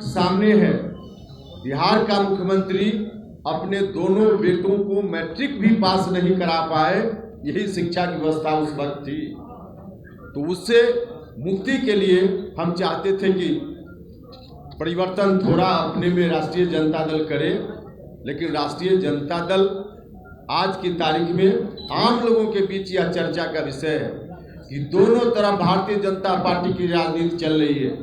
सामने है। बिहार का मुख्यमंत्री अपने दोनों बेटों को मैट्रिक भी पास नहीं करा पाए, यही शिक्षा की व्यवस्था उस वक्त थी। तो उससे मुक्ति के लिए हम चाहते थे कि परिवर्तन थोड़ा अपने में राष्ट्रीय जनता दल करे, लेकिन राष्ट्रीय जनता दल आज की तारीख में आम लोगों के बीच यह चर्चा का विषय है कि दोनों तरफ भारतीय जनता पार्टी की राजनीति चल रही है।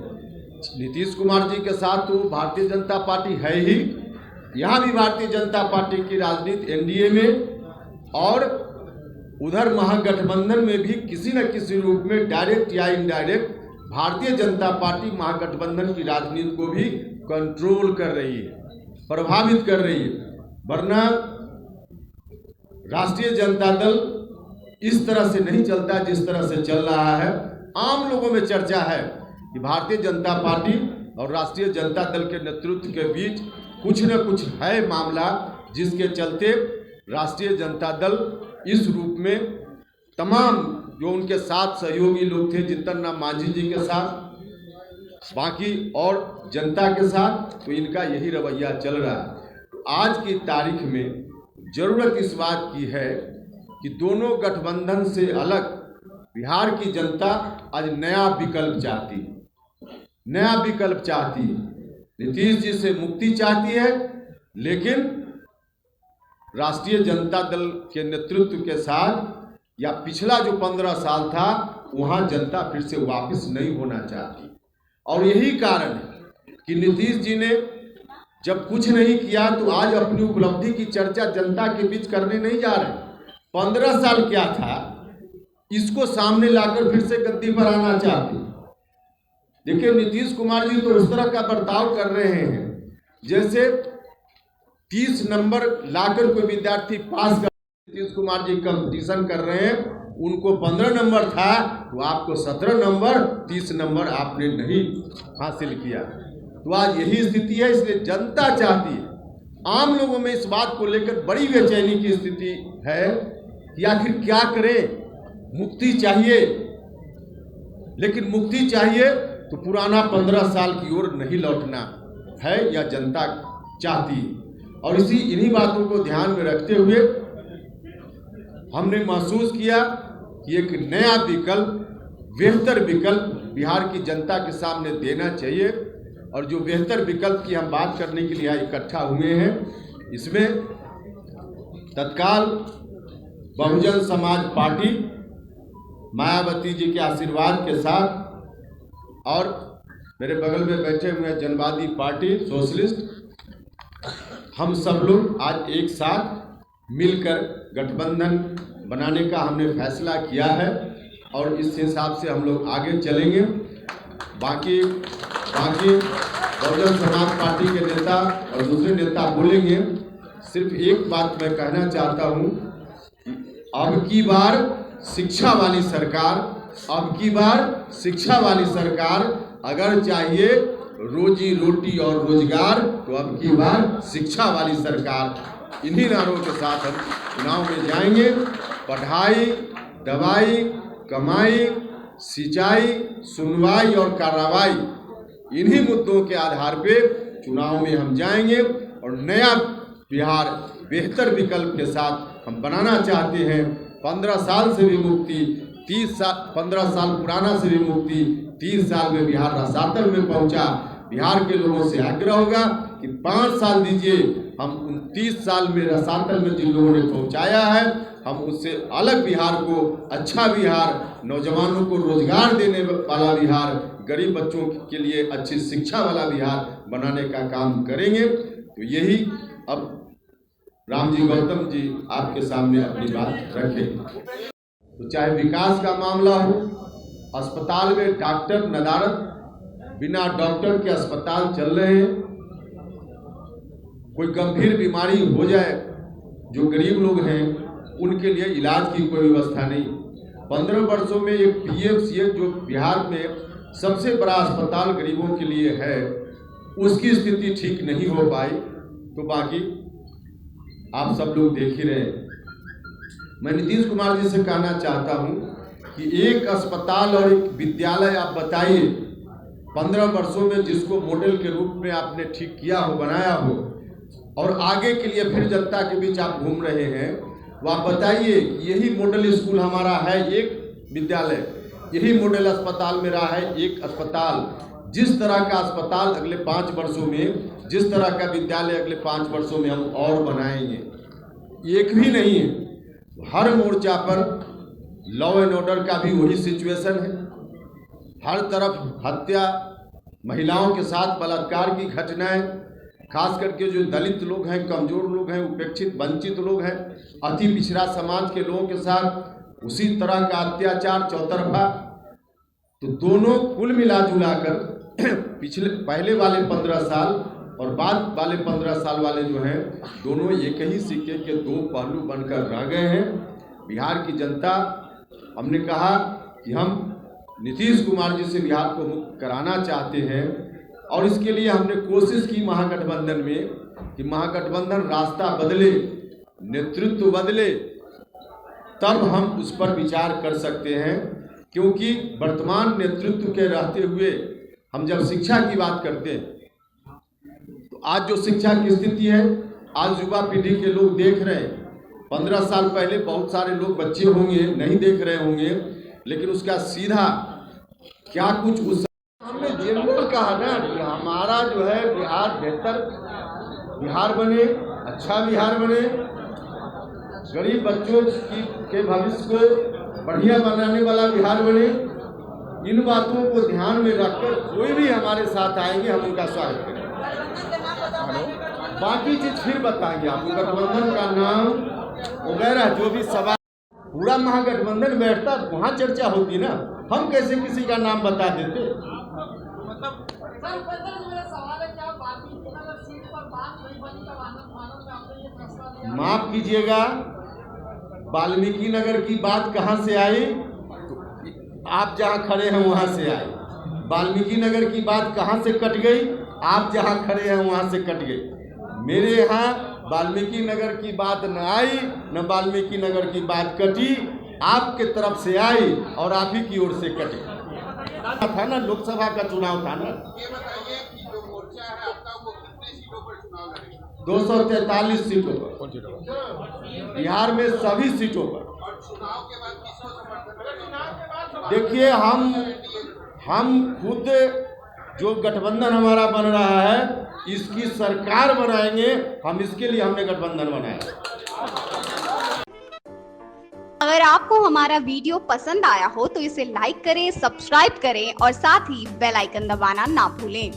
नीतीश कुमार जी के साथ तो भारतीय जनता पार्टी है ही, यहाँ भी भारतीय जनता पार्टी की राजनीति एनडीए में और उधर महागठबंधन में भी किसी न किसी रूप में डायरेक्ट या इनडायरेक्ट भारतीय जनता पार्टी महागठबंधन की राजनीति को भी कंट्रोल कर रही है, प्रभावित कर रही है। वरना राष्ट्रीय जनता दल इस तरह से नहीं चलता जिस तरह से चल रहा है। आम लोगों में चर्चा है कि भारतीय जनता पार्टी और राष्ट्रीय जनता दल के नेतृत्व के बीच कुछ न कुछ है मामला, जिसके चलते राष्ट्रीय जनता दल इस रूप में तमाम जो उनके साथ सहयोगी लोग थे, जितन राम मांझी जी के साथ, बाकी और जनता के साथ, तो इनका यही रवैया चल रहा है। आज की तारीख में जरूरत इस बात की है कि दोनों गठबंधन से अलग बिहार की जनता आज नया विकल्प चाहती है, नया विकल्प चाहती है। नीतीश जी से मुक्ति चाहती है, लेकिन राष्ट्रीय जनता दल के नेतृत्व के साथ या पिछला जो 15 साल था वहां जनता फिर से वापस नहीं होना चाहती। और यही कारण है कि नीतीश जी ने जब कुछ नहीं किया तो आज अपनी उपलब्धि की चर्चा जनता के बीच करने नहीं जा रहे। 15 साल क्या था, इसको सामने लाकर फिर से गद्दी पर आना चाहते। देखिए, नीतीश कुमार जी तो उस तरह का बर्ताव कर रहे हैं जैसे 30 नंबर लाकर कोई विद्यार्थी पास कर, नीतीश कुमार जी कंपटीशन कर रहे हैं, उनको 15 नंबर था तो आपको 17 नंबर, 30 नंबर आपने नहीं हासिल किया। तो आज यही स्थिति है। इसलिए जनता चाहती है, आम लोगों में इस बात को लेकर बड़ी बेचैनी की स्थिति है कि आखिर क्या करें। मुक्ति चाहिए, लेकिन मुक्ति चाहिए तो पुराना 15 साल की ओर नहीं लौटना है, या जनता चाहती है। और इन्हीं बातों को ध्यान में रखते हुए हमने महसूस किया कि एक नया विकल्प, बेहतर विकल्प बिहार की जनता के सामने देना चाहिए। और जो बेहतर विकल्प की हम बात करने के लिए इकट्ठा हुए हैं, इसमें तत्काल बहुजन समाज पार्टी मायावती जी के आशीर्वाद के साथ और मेरे बगल में बैठे हुए जनवादी पार्टी सोशलिस्ट, हम सब लोग आज एक साथ मिलकर गठबंधन बनाने का हमने फैसला किया है और इस हिसाब से हम लोग आगे चलेंगे। बाकी बहुजन समाज पार्टी के नेता और दूसरे नेता बोलेंगे। सिर्फ एक बात मैं कहना चाहता हूँ, अब की बार शिक्षा वाली सरकार, अब की बार शिक्षा वाली सरकार, अगर चाहिए रोजी रोटी और रोजगार तो अब की बार शिक्षा वाली सरकार। इन्हीं नारों के साथ हम चुनाव में जाएंगे। पढ़ाई, दवाई, कमाई, सिंचाई, सुनवाई और कार्रवाई, इन्हीं मुद्दों के आधार पे चुनाव में हम जाएंगे और नया बिहार बेहतर विकल्प के साथ हम बनाना चाहते हैं। 15 साल से भी मुक्ति, 15 साल पुराना से भी मुक्ति, 30 साल में बिहार रसातल में पहुंचा। बिहार के लोगों से आग्रह होगा कि 5 साल दीजिए, हम 29 साल में रसातल में जिन लोगों ने पहुंचाया है, हम उससे अलग बिहार को, अच्छा बिहार, नौजवानों को रोजगार देने वाला बिहार, गरीब बच्चों के लिए अच्छी शिक्षा वाला बिहार बनाने का काम करेंगे। तो यही अब राम जी गौतम जी आपके सामने अपनी बात रखें। तो चाहे विकास का मामला हो, अस्पताल में डॉक्टर नदारत, बिना डॉक्टर के अस्पताल चल रहे हैं। कोई गंभीर बीमारी हो जाए, जो गरीब लोग हैं उनके लिए इलाज की कोई व्यवस्था नहीं। 15 वर्षों में एक पीएमसीएच जो बिहार में सबसे बड़ा अस्पताल गरीबों के लिए है, उसकी स्थिति ठीक नहीं हो पाई। तो बाकी आप सब लोग देख ही रहे हैं। मैं नीतीश कुमार जी से कहना चाहता हूं कि एक अस्पताल और एक विद्यालय आप बताइए 15 वर्षों में जिसको मॉडल के रूप में आपने ठीक किया हो, बनाया हो, और आगे के लिए फिर जनता के बीच आप घूम रहे हैं, वो आप बताइए। यही मॉडल स्कूल हमारा है एक विद्यालय, यही मॉडल अस्पताल मेरा है एक अस्पताल। जिस तरह का अस्पताल अगले 5 वर्षों में, जिस तरह का विद्यालय अगले 5 वर्षों में हम और बनाएंगे, एक भी नहीं है। हर मोर्चा पर लॉ एंड ऑर्डर का भी वही सिचुएशन है। हर तरफ हत्या, महिलाओं के साथ बलात्कार की घटनाएं, खास करके जो दलित लोग हैं, कमजोर लोग हैं, उपेक्षित वंचित लोग हैं, अति पिछड़ा समाज के लोगों के साथ उसी तरह का अत्याचार चौतरफा। तो दोनों कुल मिला जुला कर पहले वाले 15 साल और बाद वाले 15 साल वाले जो हैं, दोनों एक ही सिक्के के दो पहलू बनकर रह गए हैं। बिहार की जनता, हमने कहा कि हम नीतीश कुमार जी से बिहार को मुक्त कराना चाहते हैं, और इसके लिए हमने कोशिश की महागठबंधन में कि महागठबंधन रास्ता बदले, नेतृत्व बदले, तब हम उस पर विचार कर सकते हैं। क्योंकि वर्तमान नेतृत्व के रहते हुए हम जब शिक्षा की बात करते हैं, तो आज जो शिक्षा की स्थिति है, आज युवा पीढ़ी के लोग देख रहे हैं। 15 साल पहले बहुत सारे लोग, बच्चे होंगे, नहीं देख रहे होंगे, लेकिन उसका सीधा क्या कुछ उस हमने जरूर कहा ना कि हमारा जो है बिहार बेहतर बिहार बने, अच्छा बिहार बने, गरीब बच्चों के भविष्य को बढ़िया बनाने वाला बिहार बने। इन बातों को ध्यान में रखकर कोई भी हमारे साथ आएंगे, हम उनका स्वागत करेंगे। बाकी चीज फिर बताएंगे आपको, गठबंधन का नाम वगैरह जो भी सवाल, पूरा महागठबंधन बैठता वहाँ चर्चा होती ना, हम कैसे किसी का नाम बता देते। माफ कीजिएगा, वाल्मीकि नगर की बात कहाँ से आई? आप जहाँ खड़े हैं वहाँ से आई। वाल्मीकि नगर की बात कहाँ से कट गई? आप जहाँ खड़े हैं वहाँ से कट गई। मेरे यहाँ वाल्मीकि नगर की बात न आई, न वाल्मीकि नगर की बात कटी, आपके तरफ से आई और आप ही की ओर से कटी। था ना, लोकसभा का चुनाव था ना। ये बताइए कि जो मोर्चा है आपका, वो कितने सीटों पर चुनाव लड़ेगा? 243 सीटों पर, बिहार में सभी सीटों पर। और चुनाव के बाद किसको समर्थन? देखिए, हम खुद जो गठबंधन हमारा बन रहा है, इसकी सरकार बनाएंगे हम, इसके लिए हमने गठबंधन बनाया। अगर आपको हमारा वीडियो पसंद आया हो तो इसे लाइक करें, सब्सक्राइब करें और साथ ही बेल आइकन दबाना ना भूलें।